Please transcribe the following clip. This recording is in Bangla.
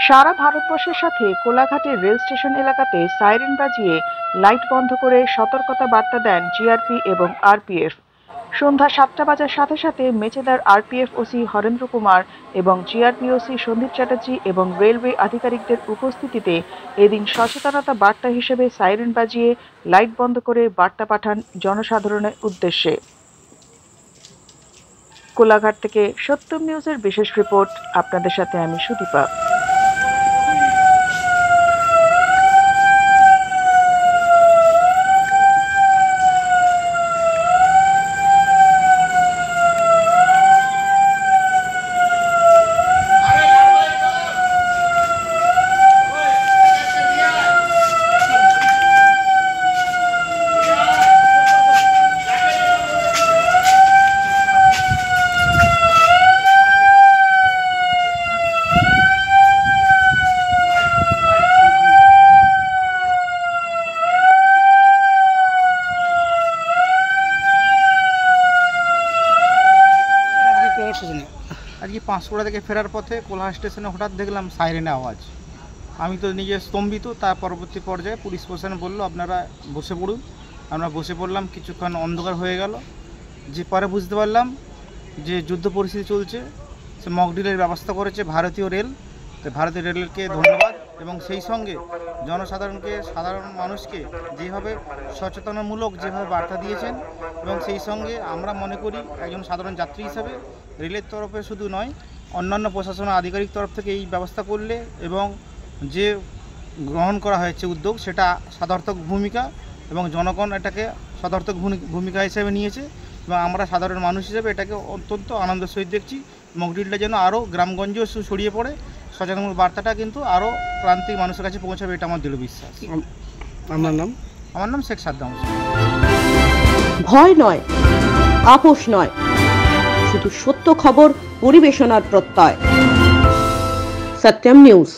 সারা ভারতবর্ষের সাথে কোলাঘাটের রেল স্টেশন এলাকাতে সাইরেন বাজিয়ে লাইট বন্ধ করে সতর্কতা বার্তা দেন জিআরপি এবং আরপিএফ। সন্ধ্যা 7টা বাজার সাথে সাথে মেচেদার আরপিএফ ওসি হরেন্দ্র কুমার এবং জিআরপি ওসি সন্দীপ চ্যাটার্জি এবং রেলওয়ে আধিকারিকদের উপস্থিতিতে এদিন সচেতনতা বার্তা হিসেবে সাইরেন বাজিয়ে লাইট বন্ধ করে বার্তা পাঠান জনসাধারণের উদ্দেশ্যে। কোলাঘাট থেকে সত্যম নিউজের বিশেষ রিপোর্ট, আপনাদের সাথে আমি সুদীপা। আজকে পাঁশকুড়া থেকে ফেরার পথে কোলাঘাট স্টেশনে হঠাৎ দেখলাম সাইরেনের আওয়াজ। আমি তো নিজে স্তম্ভিত। তার পরবর্তী পর্যায়ে পুলিশ প্রশাসন বললো আপনারা বসে পড়ুন। আমরা বসে পড়লাম। কিছুক্ষণ অন্ধকার হয়ে গেল, যে পরে বুঝতে পারলাম যে যুদ্ধ পরিস্থিতি চলছে। সে মকড্রিলের ব্যবস্থা করেছে ভারতীয় রেল। তো ভারতীয় রেলকে ধন্যবাদ, এবং সেই সঙ্গে জনসাধারণকে, সাধারণ মানুষকে যেভাবে সচেতনমূলক যেভাবে বার্তা দিয়েছেন, এবং সেই সঙ্গে আমরা মনে করি একজন সাধারণ যাত্রী হিসাবে রেলের তরফে শুধু নয়, অন্যান্য প্রশাসন আধিকারিক তরফ থেকে এই ব্যবস্থা করলে এবং যে গ্রহণ করা হয়েছে উদ্যোগ, সেটা সদর্থক ভূমিকা, এবং জনগণ এটাকে সদর্থক ভূমিকা হিসেবে নিয়েছে, এবং আমরা সাধারণ মানুষ হিসেবে এটাকে অত্যন্ত আনন্দের সহিত দেখছি। মকড্রিলটা যেন আরও গ্রামগঞ্জেও ছড়িয়ে পড়ে, সচেতনমূলক বার্তাটা কিন্তু আরও প্রান্তিক মানুষের কাছে পৌঁছাবে, এটা আমার দৃঢ় বিশ্বাস। আমার নাম শেখ সাদ্দাম হোসেন। ভয় নয়, আপোষ নয়, শুধু সত্য খবর পরিবেশনার প্রত্যয়। সত্যম নিউজ।